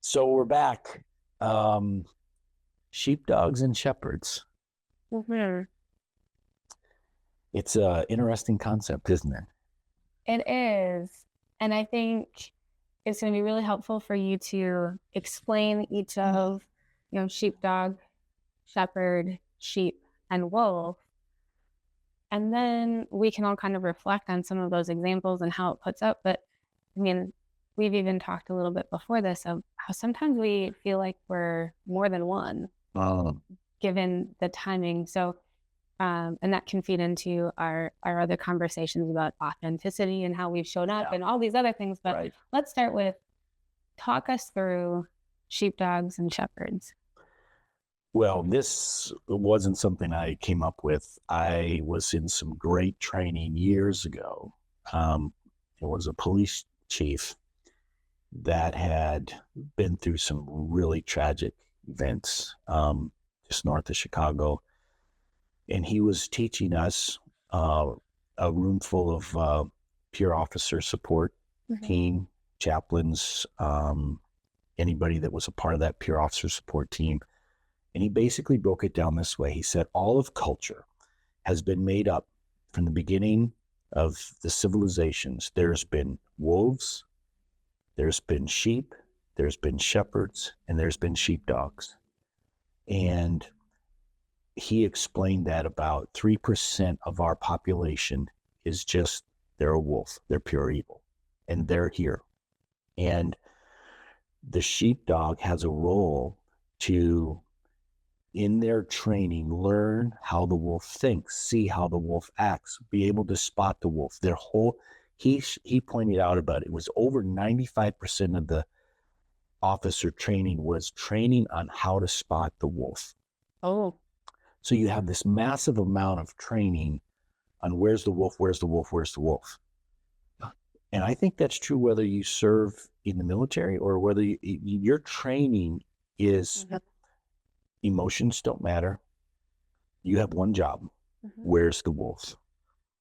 So we're back. Sheepdogs and shepherds. Mm-hmm. It's an interesting concept, isn't it? It is. And I think it's going to be really helpful for you to explain each of, sheepdog, shepherd, sheep, and wolf. And then we can all kind of reflect on some of those examples and how it puts up. But I mean, we've even talked a little bit before this of how sometimes we feel like we're more than one, given the timing. So, and that can feed into our other conversations about authenticity and how we've shown up and all these other things. But let's start with, talk us through sheepdogs and shepherds. Well, this wasn't something I came up with. I was in some great training years ago. It was a police chief that had been through some really tragic events just north of Chicago. And he was teaching us a room full of peer officer support team, chaplains, anybody that was a part of that peer officer support team. And he basically broke it down this way. He said, all of culture has been made up from the beginning of the civilizations. There's been wolves, there's been sheep, there's been shepherds, and there's been sheepdogs. And he explained that about 3% of our population is just, they're a wolf, they're pure evil, and they're here. And the sheepdog has a role to, in their training, learn how the wolf thinks, see how the wolf acts, be able to spot the wolf. Their whole, he pointed out about it was over 95% of the officer training was training on how to spot the wolf. Oh. So you have this massive amount of training on where's the wolf, where's the wolf, where's the wolf. And I think that's true whether you serve in the military or whether your training is emotions don't matter. You have one job. Where's the wolf?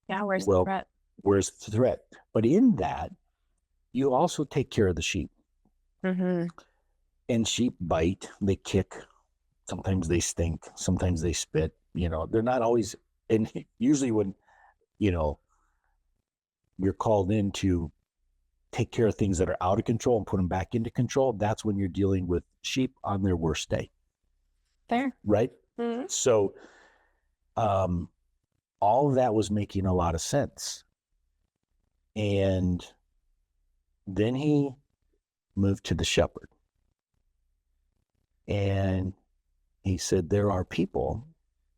Yeah, where's the threat? Where's the threat? But in that, you also take care of the sheep. And sheep bite, they kick. Sometimes they stink. Sometimes they spit. They're not always, and usually when, you're called in to take care of things that are out of control and put them back into control, that's when you're dealing with sheep on their worst day. Fair. Right? So all of that was making a lot of sense. And then he moved to the shepherd. And he said, there are people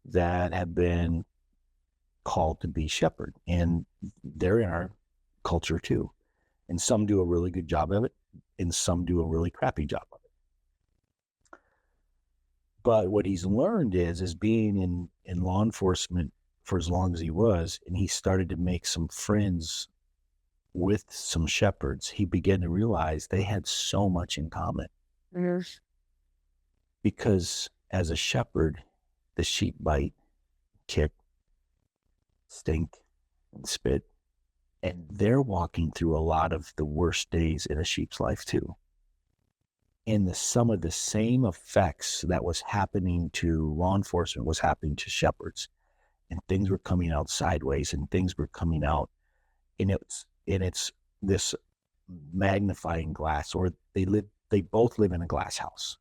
that have been called to be shepherd, and they're in our culture too. And some do a really good job of it, and some do a really crappy job of it. But what he's learned is being in law enforcement for as long as he was, and he started to make some friends with some shepherds, he began to realize they had so much in common. Because as a shepherd, the sheep bite, kick, stink, and spit. And they're walking through a lot of the worst days in a sheep's life too. And some of the same effects that was happening to law enforcement was happening to shepherds. And things were coming out sideways, and things were coming out. And it's this magnifying glass, or they both live in a glass house,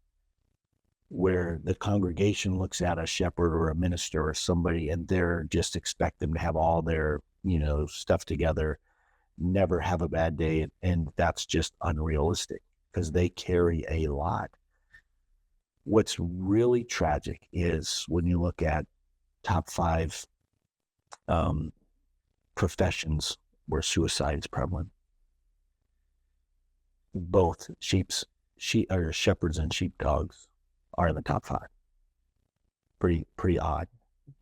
where the congregation looks at a shepherd or a minister or somebody, and they're just expect them to have all their, stuff together, never have a bad day. And that's just unrealistic because they carry a lot. What's really tragic is when you look at top 5 professions where suicide is prevalent, both shepherds and sheepdogs are in the top 5. Pretty odd.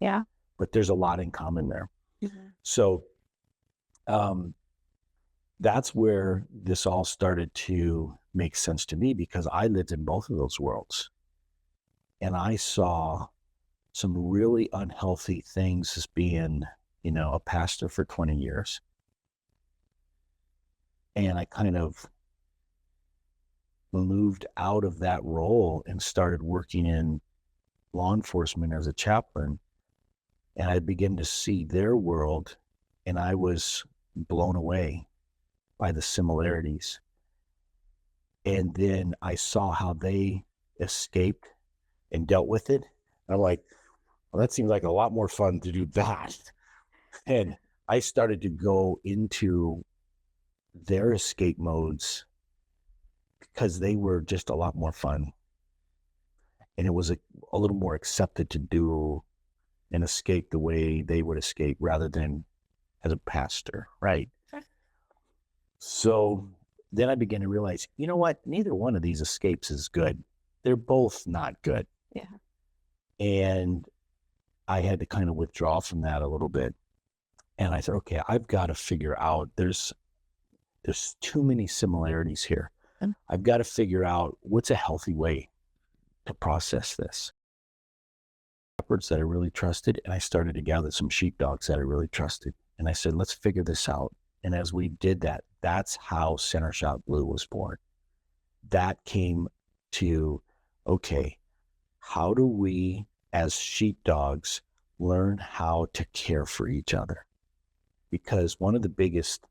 Yeah. But there's a lot in common there. So that's where this all started to make sense to me, because I lived in both of those worlds. And I saw some really unhealthy things as being, a pastor for 20 years. And I kind of moved out of that role and started working in law enforcement as a chaplain, and I began to see their world, and I was blown away by the similarities. And then I saw how they escaped and dealt with it. I'm like, well, that seems like a lot more fun to do that. And I started to go into their escape modes because they were just a lot more fun. And it was a little more accepted to do an escape the way they would escape rather than as a pastor, right? Sure. So then I began to realize, you know what? Neither one of these escapes is good. They're both not good. Yeah. And I had to kind of withdraw from that a little bit. And I said, okay, I've got to figure out there's too many similarities here. I've got to figure out what's a healthy way to process this. Shepherds that I really trusted, and I started to gather some sheepdogs that I really trusted. And I said, let's figure this out. And as we did that, that's how Center Shot Blue was born. That came to, okay, how do we as sheepdogs learn how to care for each other? Because one of the biggest,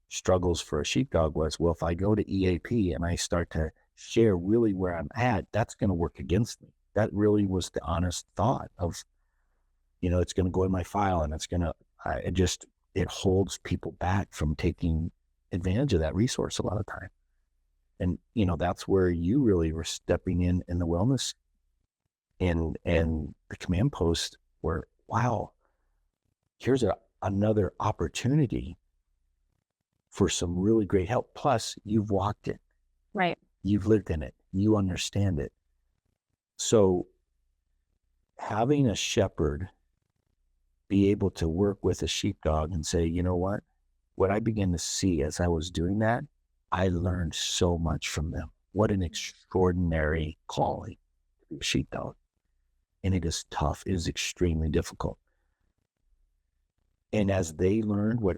struggles for a sheepdog was, well, if I go to EAP and I start to share really where I'm at, that's going to work against me. That really was the honest thought of, it's going to go in my file and it's going to, it holds people back from taking advantage of that resource a lot of time. And, that's where you really were stepping in the wellness and the command post where, wow, here's another opportunity for some really great help. Plus, you've walked it. Right. You've lived in it. You understand it. So having a shepherd be able to work with a sheepdog and say, you know what I began to see as I was doing that, I learned so much from them. What an extraordinary calling to be a sheepdog. And it is tough. It is extremely difficult. And as they learned what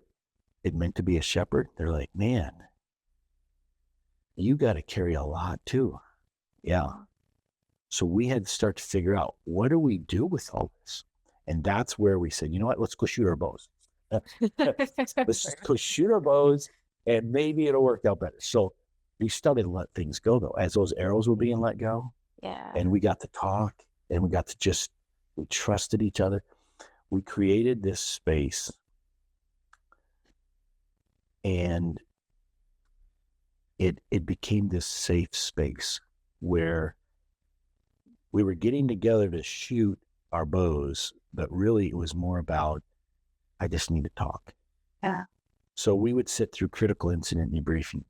it meant to be a shepherd, they're like, man, you got to carry a lot too. Yeah. So we had to start to figure out, what do we do with all this? And that's where we said, you know what, let's go shoot our bows. Let's go shoot our bows and maybe it'll work out better. So we started to let things go though, as those arrows were being let go. Yeah. And we got to talk and we got to we trusted each other. We created this space and it became this safe space where we were getting together to shoot our bows, but really it was more about, I just need to talk. Yeah. So we would sit through critical incident debriefings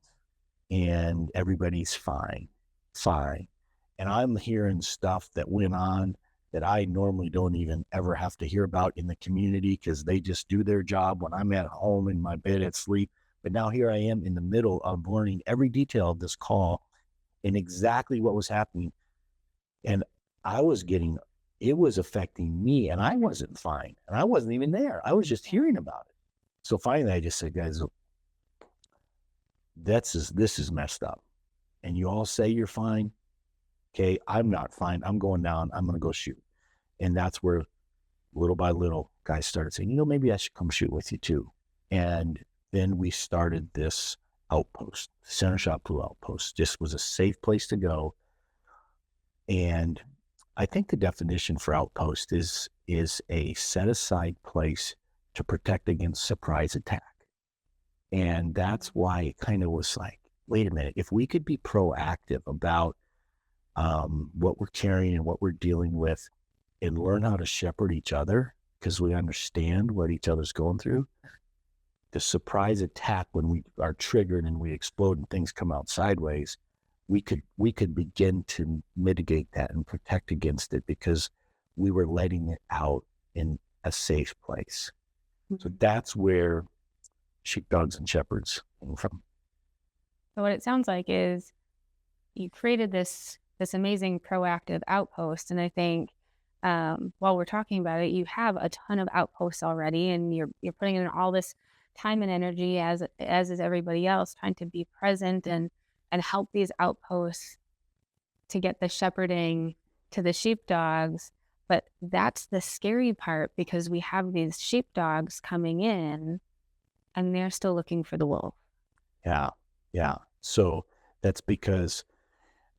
and everybody's fine. And I'm hearing stuff that went on that I normally don't even ever have to hear about in the community because they just do their job when I'm at home in my bed at sleep. But now here I am in the middle of learning every detail of this call and exactly what was happening. And it was affecting me and I wasn't fine. And I wasn't even there. I was just hearing about it. So finally I just said, guys, this is messed up. And you all say you're fine. Okay, I'm not fine. I'm going down. I'm going to go shoot. And that's where little by little guys started saying, maybe I should come shoot with you too. And then we started this outpost, Center Shot Blue Outpost. Just was a safe place to go. And I think the definition for outpost is a set aside place to protect against surprise attack. And that's why it kind of was like, wait a minute, if we could be proactive about what we're carrying and what we're dealing with and learn how to shepherd each other because we understand what each other's going through, the surprise attack when we are triggered and we explode and things come out sideways, we could begin to mitigate that and protect against it because we were letting it out in a safe place. So that's where Sheepdogs and Shepherds came from. So what it sounds like is you created this amazing proactive outpost. And I think while we're talking about it, you have a ton of outposts already, and you're putting in all this time and energy as is everybody else, trying to be present and and help these outposts to get the shepherding to the sheepdogs. But that's the scary part, because we have these sheepdogs coming in and they're still looking for the wolf. Yeah. So that's because,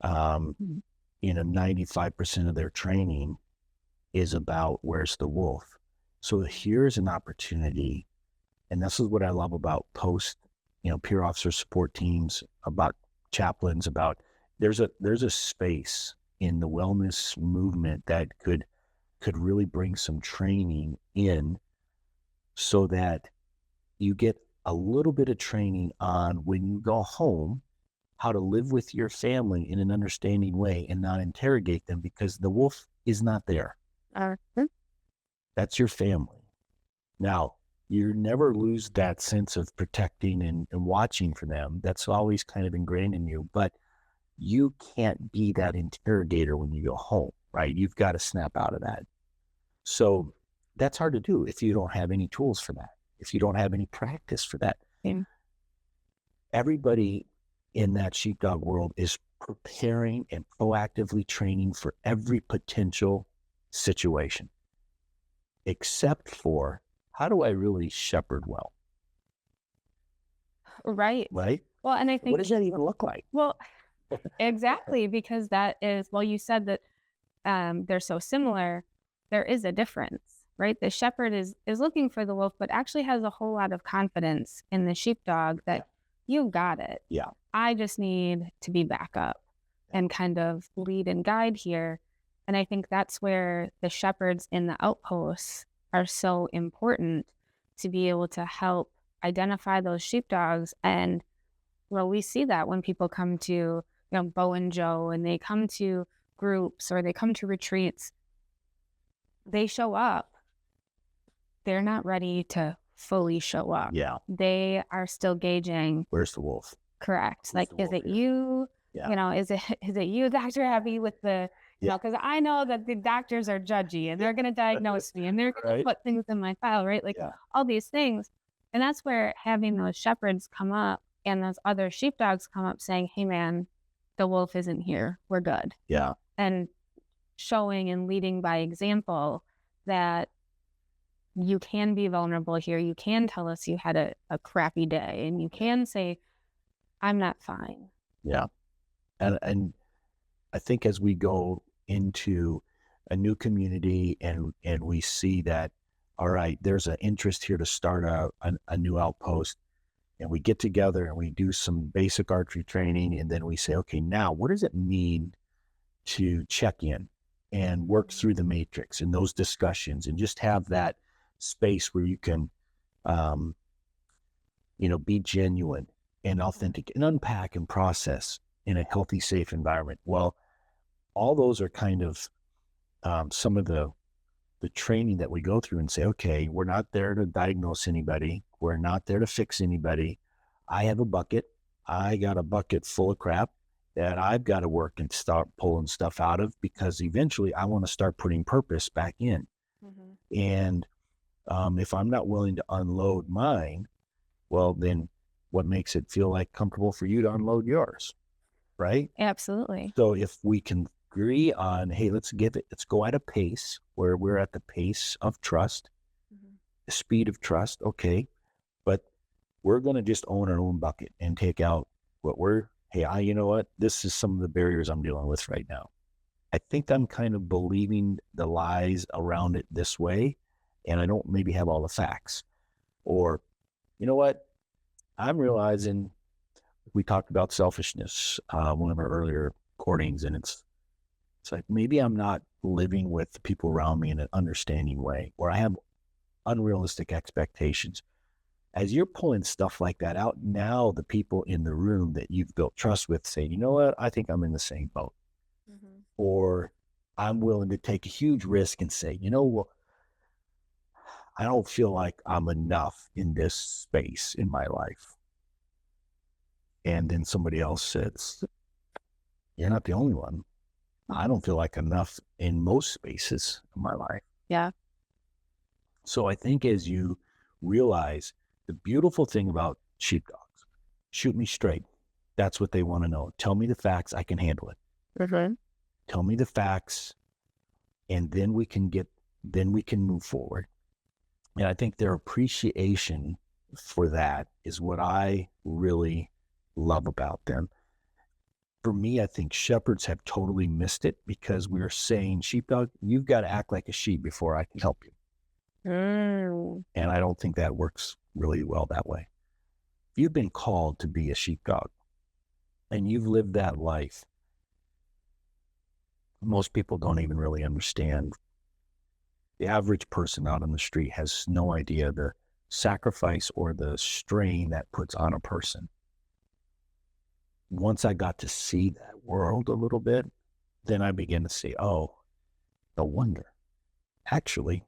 95% of their training is about where's the wolf. So here's an opportunity. And this is what I love about peer officer support teams, about chaplains, about there's a space in the wellness movement that could really bring some training in, so that you get a little bit of training on, when you go home, how to live with your family in an understanding way and not interrogate them, because the wolf is not there. That's your family. Now, you never lose that sense of protecting and watching for them. That's always kind of ingrained in you, but you can't be that interrogator when you go home, right? You've got to snap out of that. So that's hard to do if you don't have any tools for that, if you don't have any practice for that. Yeah. Everybody in that sheepdog world is preparing and proactively training for every potential situation, except for, how do I really shepherd well? Right. Right? Well, and I think, What does that even look like? well, exactly, because that is, well, you said that they're so similar. There is a difference, right? The shepherd is looking for the wolf, but actually has a whole lot of confidence in the sheepdog that you got it. Yeah. I just need to be back up and kind of lead and guide here. And I think that's where the shepherds in the outposts are so important, to be able to help identify those sheepdogs. And well, we see that when people come to, Bo and Joe, and they come to groups or they come to retreats, they show up. They're not ready to fully show up. Yeah. They are still gauging. Where's the wolf? Correct. Who's Like, the is wolf it here? you? Yeah. Is it you, Dr. Abby, with the, because I know that the doctors are judgy and they're going to diagnose me and they're going to put things in my file, right? Like all these things. And that's where having those shepherds come up and those other sheepdogs come up saying, hey man, the wolf isn't here. We're good. Yeah. And showing and leading by example that you can be vulnerable here. You can tell us you had a crappy day, and you can say, I'm not fine. Yeah. And I think as we go into a new community and we see that, all right, there's an interest here to start a new outpost, and we get together and we do some basic archery training, and then we say, okay, now what does it mean to check in and work through the matrix and those discussions, and just have that space where you can, be genuine and authentic and unpack and process in a healthy, safe environment. Well, all those are kind of some of the training that we go through, and say, okay, we're not there to diagnose anybody. We're not there to fix anybody. I have a bucket. I got a bucket full of crap that I've got to work and start pulling stuff out of, because eventually I want to start putting purpose back in. Mm-hmm. And if I'm not willing to unload mine, well, then what makes it feel like comfortable for you to unload yours, right? Absolutely. So if we can agree on, hey, let's go at a pace where we're at the pace of trust, the speed of trust, okay, but we're going to just own our own bucket and take out what you know what, this is some of the barriers I'm dealing with right now. I think I'm kind of believing the lies around it this way, and I don't maybe have all the facts. Or, you know what, I'm realizing, we talked about selfishness, one of our earlier recordings, and it's like, maybe I'm not living with the people around me in an understanding way, where I have unrealistic expectations. As you're pulling stuff like that out, now the people in the room that you've built trust with say, you know what, I think I'm in the same boat. Mm-hmm. Or I'm willing to take a huge risk and say, I don't feel like I'm enough in this space in my life. And then somebody else says, you're not the only one. I don't feel like enough in most spaces of my life. Yeah. So I think as you realize, the beautiful thing about sheepdogs, shoot me straight. That's what they want to know. Tell me the facts. I can handle it. Mm-hmm. Tell me the facts, and then we can move forward. And I think their appreciation for that is what I really love about them. For me, I think shepherds have totally missed it because we're saying, sheepdog, you've got to act like a sheep before I can help you. And I don't think that works really well that way. If you've been called to be a sheepdog and you've lived that life, most people don't even really understand. The average person out on the street has no idea the sacrifice or the strain that puts on a person. Once I got to see that world a little bit, then I began to say, oh, no wonder. Actually,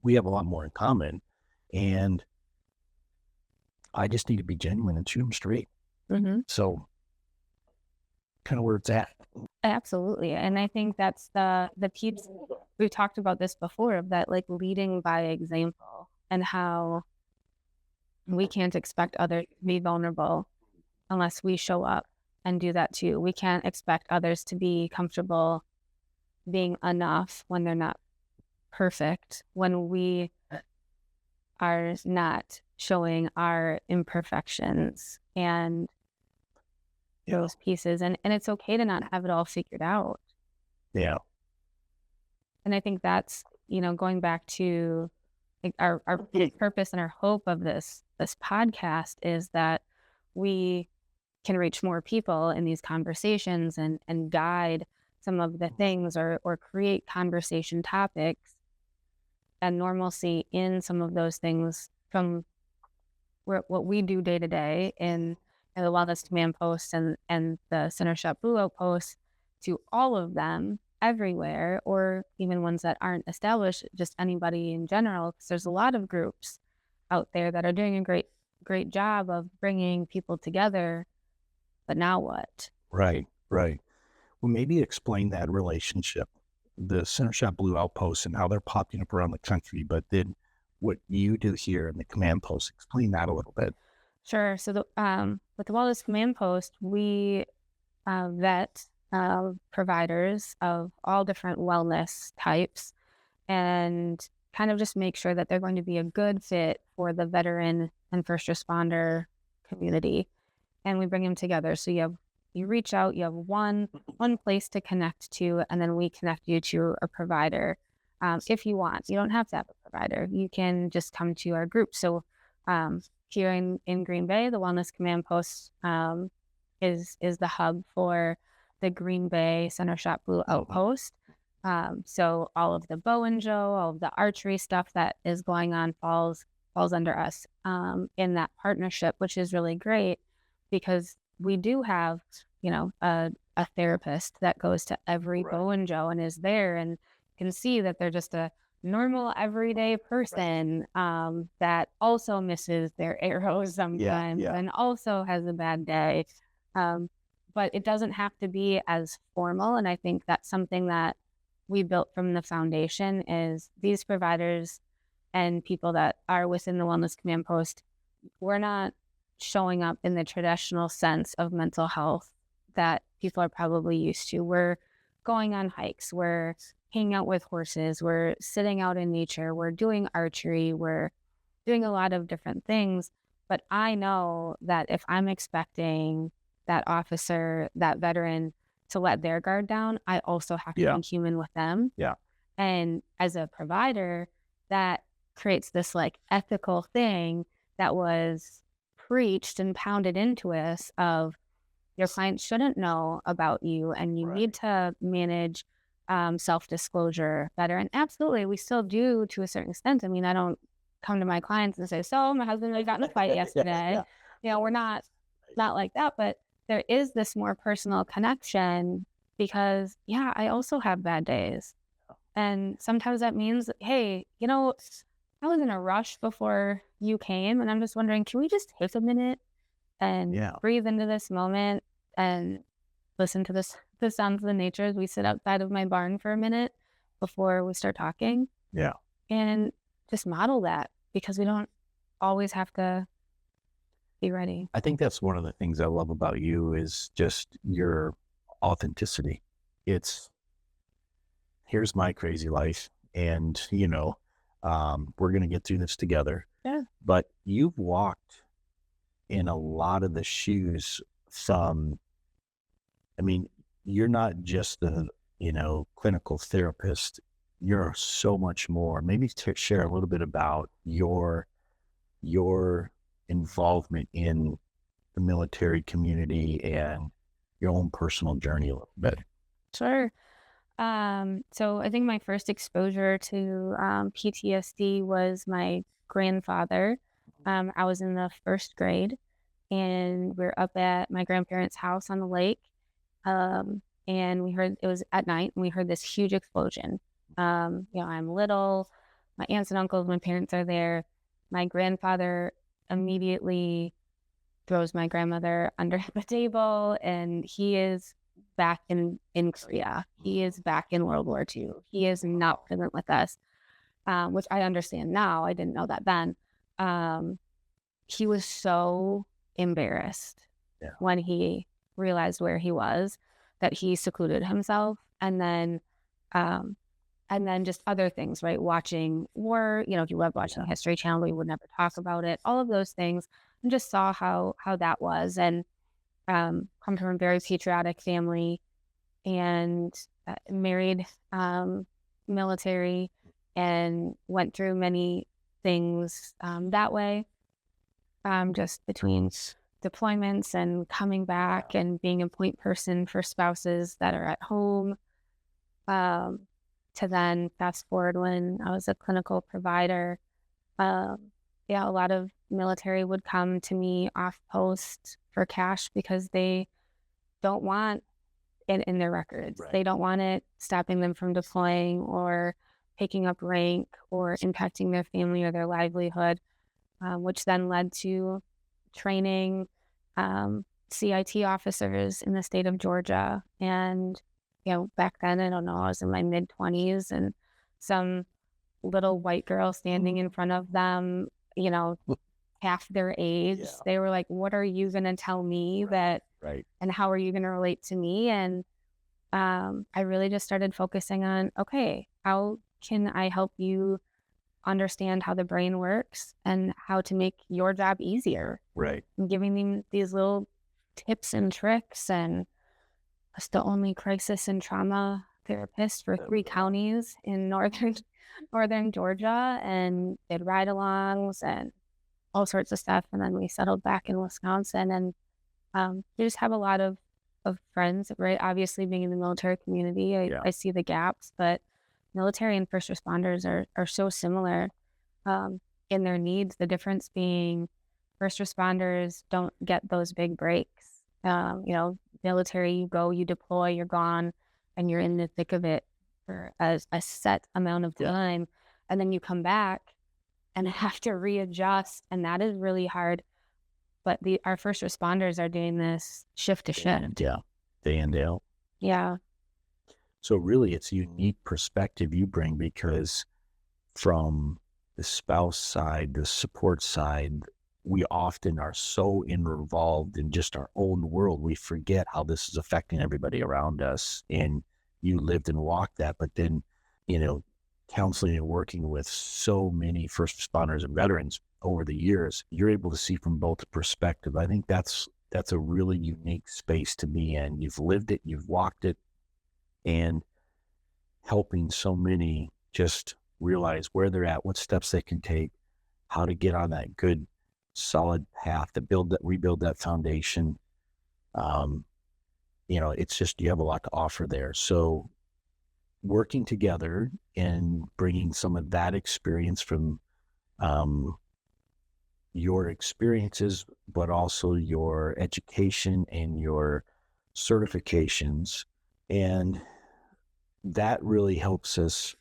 we have a lot more in common, and I just need to be genuine and shoot them straight. Mm-hmm. So kind of where it's at. Absolutely. And I think that's the piece, we've talked about this before, of that, like, leading by example, and how we can't expect others to be vulnerable unless we show up and do that too. We can't expect others to be comfortable being enough when they're not perfect, when we are not showing our imperfections and those pieces. And it's okay to not have it all figured out. Yeah. And I think that's, going back to, like, our purpose and our hope of this podcast is that we can reach more people in these conversations and guide some of the things, or create conversation topics and normalcy in some of those things, from what we do day to day in the Wellness Command Post and the Center Shop Blue Outpost, to all of them everywhere, or even ones that aren't established, just anybody in general, because there's a lot of groups out there that are doing a great job of bringing people together. But now what? Right. Well, maybe explain that relationship, the Center Shop Blue Outposts and how they're popping up around the country, but then what you do here in the Command Post. Explain that a little bit. Sure. So with the Wellness Command Post, we vet providers of all different wellness types, and kind of just make sure that they're going to be a good fit for the veteran and first responder community. And we bring them together. So you reach out, you have one place to connect to, and then we connect you to a provider. If you want, you don't have to have a provider. You can just come to our group. So here in Green Bay, the Wellness Command Post is the hub for the Green Bay Center Shop Blue Outpost. So all of the bow and joe, all of the archery stuff that is going on falls under us in that partnership, which is really great, because we do have, a therapist that goes to every bow and joe and is there, and can see that they're just a normal everyday person that also misses their arrows sometimes and also has a bad day. But it doesn't have to be as formal. And I think that's something that we built from the foundation, is these providers and people that are within the Wellness Command Post, we're not showing up in the traditional sense of mental health that people are probably used to. We're going on hikes, we're hanging out with horses, we're sitting out in nature, we're doing archery, we're doing a lot of different things. But I know that if I'm expecting that officer, that veteran, to let their guard down, I also have to be human with them. Yeah. And as a provider, that creates this, like, ethical thing that was preached and pounded into us of, your clients shouldn't know about you, and you need to manage self-disclosure better. And absolutely, we still do to a certain extent. I mean, I don't come to my clients and say, so my husband and I got in a fight yesterday. We're not like that, but there is this more personal connection, because I also have bad days. And sometimes that means, hey, I was in a rush before you came, and I'm just wondering, can we just take a minute and breathe into this moment and listen to the sounds of the nature as we sit outside of my barn for a minute before we start talking? Yeah. And just model that, because we don't always have to be ready. I think that's one of the things I love about you is just your authenticity. It's, here's my crazy life, and we're going to get through this together. Yeah. But you've walked in a lot of the shoes from, I mean, you're not just the, clinical therapist. You're so much more. Maybe share a little bit about your involvement in the military community and your own personal journey a little bit. Sure. So I think my first exposure to PTSD was my grandfather. I was in the first grade, and we're up at my grandparents' house on the lake. And we heard, it was at night, and we heard this huge explosion. I'm little, my aunts and uncles, my parents are there. My grandfather immediately throws my grandmother under the table, and he is back in Korea. He is back in World War II. He is not present with us, which I understand now. I didn't know that then. He was so embarrassed when he realized where he was, that he secluded himself. And then just other things, right? Watching war, he loved watching the History Channel. We would never talk about it. All of those things, and just saw how that was. And come from a very patriotic family, and married, military, and went through many things that way, just between deployments and coming back and being a point person for spouses that are at home, to then fast forward when I was a clinical provider. A lot of military would come to me off post for cash because they don't want it in their records. Right. They don't want it stopping them from deploying or picking up rank or impacting their family or their livelihood, which then led to training CIT officers in the state of Georgia. And, back then, I don't know, I was in my mid-20s, and some little white girl standing in front of them, half their age. Yeah. They were like, what are you going to tell me that, and how are you going to relate to me? And I really just started focusing on, okay, how can I help you understand how the brain works and how to make your job easier? Right. And giving them these little tips and tricks. And I was the only crisis and trauma therapist for 3 counties in northern Georgia, and did ride-alongs and all sorts of stuff. And then we settled back in Wisconsin, and we just have a lot of friends, right? Obviously, being in the military community, I see the gaps, but military and first responders are so similar in their needs. The difference being first responders don't get those big breaks. Military, you go, you deploy, you're gone, and you're in the thick of it for a set amount of time. And then you come back and have to readjust. And that is really hard. But our first responders are doing this shift to shift. Yeah. Day in, day out. Yeah. So really, it's a unique perspective you bring, because from the spouse side, the support side, we often are so involved in just our own world. We forget how this is affecting everybody around us. And you lived and walked that. But then, counseling and working with so many first responders and veterans over the years, you're able to see from both perspectives. I think that's a really unique space to be in. You've lived it, you've walked it, and helping so many just realize where they're at, what steps they can take, how to get on that good, solid path to rebuild that foundation. It's just, you have a lot to offer there. So working together and bringing some of that experience from your experiences, but also your education and your certifications. And that really helps us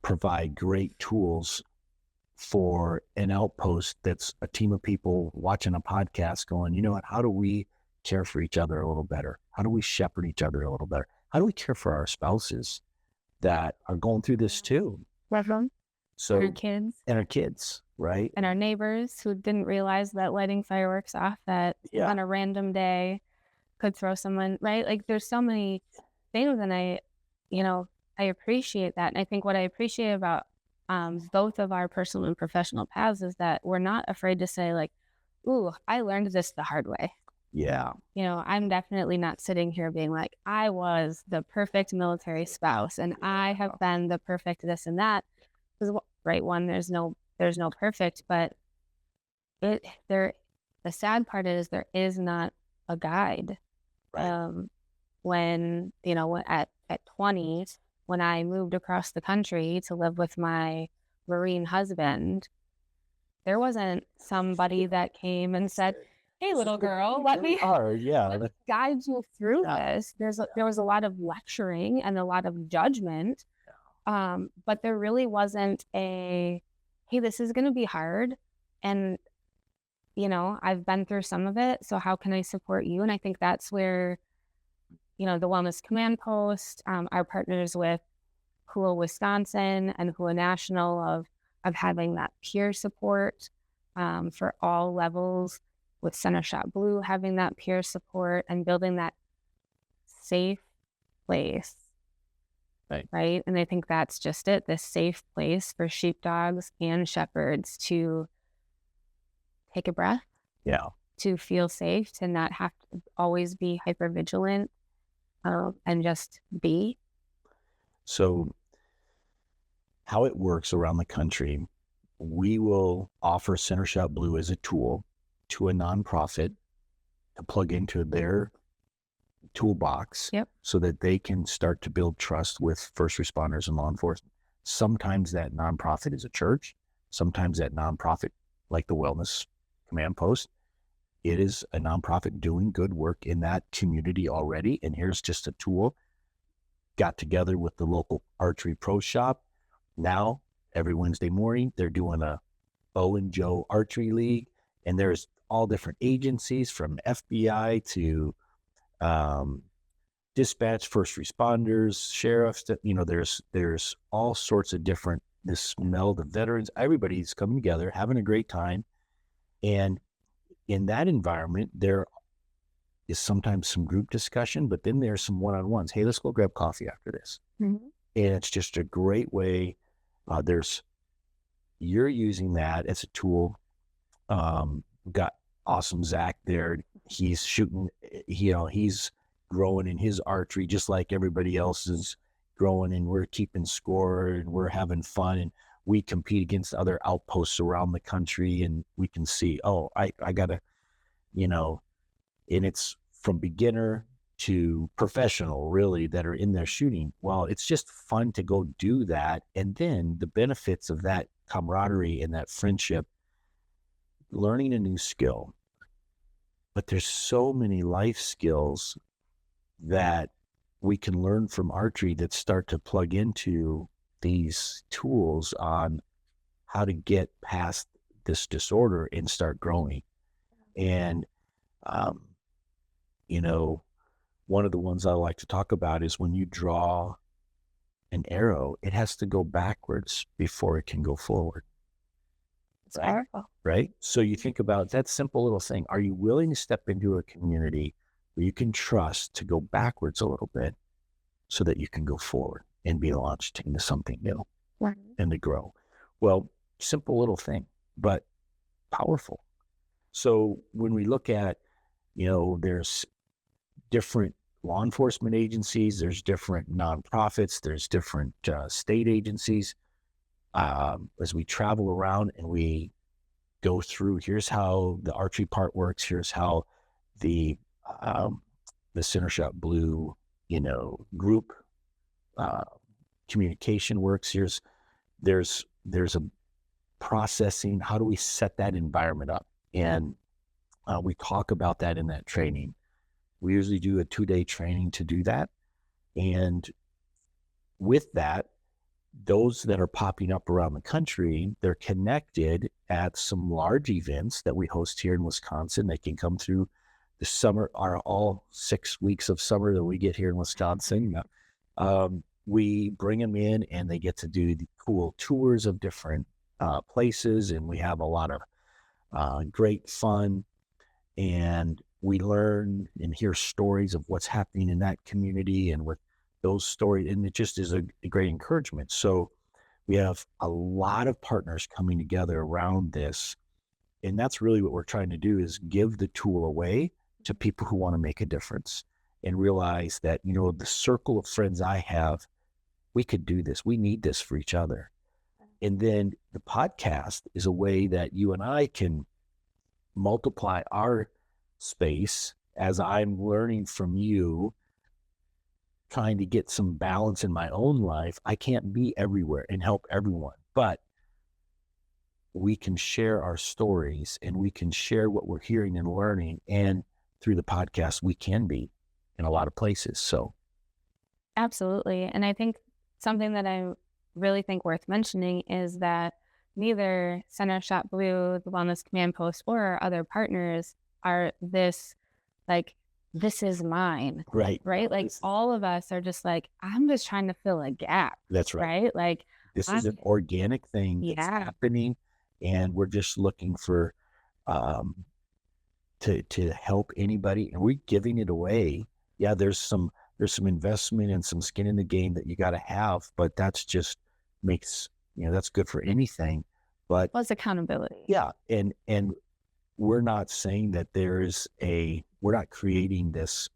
provide great tools for an outpost that's a team of people watching a podcast going, you know what, how do we care for each other a little better? How do we shepherd each other a little better? How do we care for our spouses that are going through this too? Reverend. So, Our kids. And our kids, right? and our neighbors who didn't realize that lighting fireworks off on a random day could throw someone, right? Like there's so many things, and I appreciate that. And I think what I appreciate about both of our personal and professional paths is that we're not afraid to say like, ooh, I learned this the hard way. Yeah. I'm definitely not sitting here being like, I was the perfect military spouse and I have been the perfect this and that. Because right, one, there's no perfect, but the sad part is there is not a guide. Right. When at 20, when I moved across the country to live with my Marine husband, there wasn't somebody that came and said, hey, little girl, let me guide you through this. There was a lot of lecturing and a lot of judgment, but there really wasn't hey, this is going to be hard, and I've been through some of it, so how can I support you? And I think that's where the Wellness Command Post, our partners with Hua Wisconsin and Hua National of having that peer support for all levels, with Center Shop Blue having that peer support and building that safe place. Right. And I think that's just it, this safe place for sheepdogs and shepherds to take a breath. Yeah. To feel safe, to not have to always be hypervigilant, and just be. So how it works around the country, we will offer Center Shop Blue as a tool to a nonprofit to plug into their toolbox so that they can start to build trust with first responders and law enforcement. Sometimes that nonprofit is a church. Sometimes that nonprofit, like the Wellness Command Post, it is a nonprofit doing good work in that community already. And here's just a tool. Got together with the local archery pro shop. Now, every Wednesday morning, they're doing a Bo and Joe Archery League. And there's all different agencies from FBI to dispatch, first responders, sheriffs. There's all sorts of different, this meld of veterans. Everybody's coming together, having a great time. And in that environment, there is sometimes some group discussion, but then there's some one-on-ones. Hey, let's go grab coffee after this. Mm-hmm. And it's just a great way. You're using that as a tool. Got awesome Zach there. He's shooting, he's growing in his archery just like everybody else is growing, and we're keeping score and we're having fun, and we compete against other outposts around the country, and we can see, I gotta, and it's from beginner to professional really that are in there shooting. Well, it's just fun to go do that. And then the benefits of that camaraderie and that friendship, learning a new skill. But there's so many life skills that we can learn from archery that start to plug into these tools on how to get past this disorder and start growing. And, one of the ones I like to talk about is when you draw an arrow, it has to go backwards before it can go forward. It's powerful. Right? So you think about that simple little thing. Are you willing to step into a community where you can trust to go backwards a little bit so that you can go forward and be launched into something new and to grow? Well, simple little thing, but powerful. So when we look at, there's different law enforcement agencies, there's different nonprofits, there's different state agencies. As we travel around and we go through, here's how the archery part works, here's how the Center Shop Blue, group communication works. There's a processing. How do we set that environment up? And we talk about that in that training. We usually do a 2-day training to do that. And with that, those that are popping up around the country, they're connected at some large events that we host here in Wisconsin. They can come through the summer, all 6 weeks of summer that we get here in Wisconsin. We bring them in and they get to do the cool tours of different places, and we have a lot of great fun, and we learn and hear stories of what's happening in that community, and with those stories, and it just is a great encouragement. So we have a lot of partners coming together around this, and that's really what we're trying to do, is give the tool away to people who want to make a difference and realize that, the circle of friends I have, we could do this. We need this for each other. And then the podcast is a way that you and I can multiply our space as I'm learning from you, trying to get some balance in my own life. I can't be everywhere and help everyone, but we can share our stories, and we can share what we're hearing and learning. And through the podcast, we can be in a lot of places. So Absolutely. And I think something that I really think worth mentioning is that neither Center Shop Blue, the Wellness Command Post, or our other partners are this is mine, right. Like all of us are just like, I'm just trying to fill a gap. That's right. Like this is an organic thing that's happening, and we're just looking for to help anybody, and we're giving it away. Yeah, there's some investment and some skin in the game that you got to have, but that's just makes, that's good for anything. But it's accountability. Yeah. And we're not saying that we're not creating this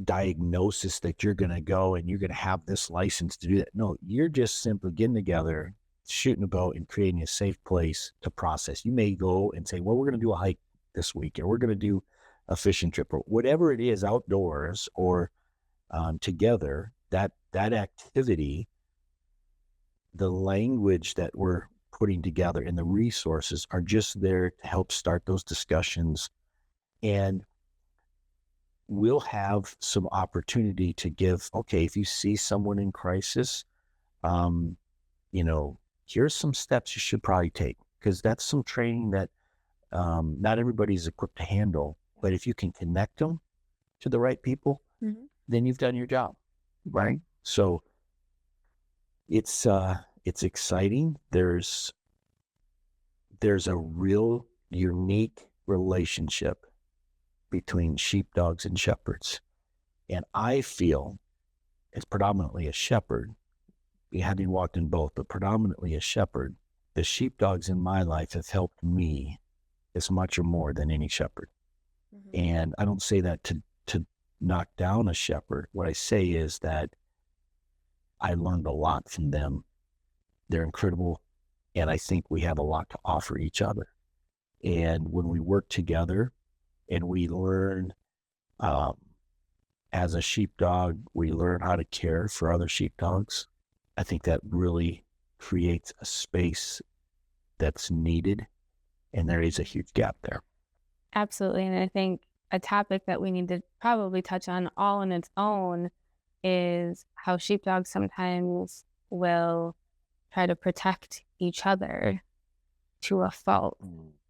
diagnosis that you're going to go and you're going to have this license to do that. No, you're just simply getting together, shooting a boat, and creating a safe place to process. You may go and say, well, we're going to do a hike this week, or we're going to do a fishing trip, or whatever it is, outdoors or together. That activity, the language that we're putting together and the resources are just there to help start those discussions. And we'll have some opportunity to give, okay, if you see someone in crisis, here's some steps you should probably take, because that's some training that not everybody's equipped to handle. But if you can connect them to the right people, then you've done your job, right? So it's exciting. There's a real unique relationship between sheepdogs and shepherds. And I feel, as predominantly a shepherd, having walked in both, but predominantly a shepherd, the sheepdogs in my life have helped me as much or more than any shepherd. And I don't say that to knock down a shepherd. What I say is that I learned a lot from them. They're incredible, and I think we have a lot to offer each other. And when we work together and we learn, as a sheepdog, we learn how to care for other sheepdogs, I think that really creates a space that's needed, and there is a huge gap there. Absolutely. And I think a topic that we need to probably touch on all on its own is how sheepdogs sometimes will try to protect each other to a fault.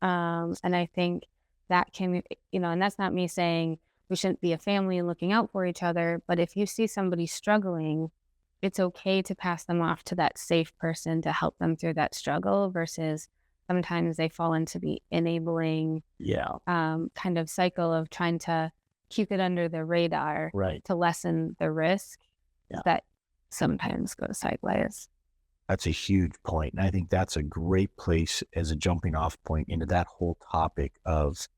And I think that can, and that's not me saying we shouldn't be a family and looking out for each other, but if you see somebody struggling, it's okay to pass them off to that safe person to help them through that struggle, versus sometimes they fall into the enabling kind of cycle of trying to keep it under the radar, right, to lessen the risk that sometimes goes sideways. That's a huge point. And I think that's a great place as a jumping off point into that whole topic of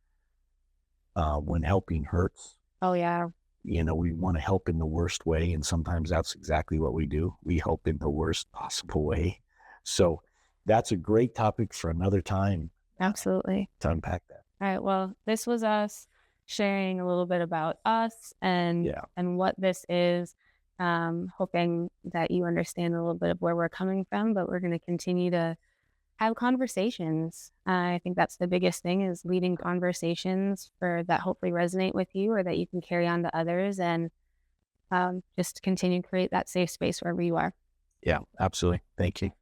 when helping hurts. Oh, yeah. We want to help in the worst way. And sometimes that's exactly what we do. We help in the worst possible way. So that's a great topic for another time. Absolutely. To unpack that. All right. Well, this was us sharing a little bit about us and what this is. Hoping that you understand a little bit of where we're coming from, but we're going to continue to have conversations. I think that's the biggest thing, is leading conversations that hopefully resonate with you, or that you can carry on to others, and just continue to create that safe space wherever you are. Yeah, absolutely. Thank you.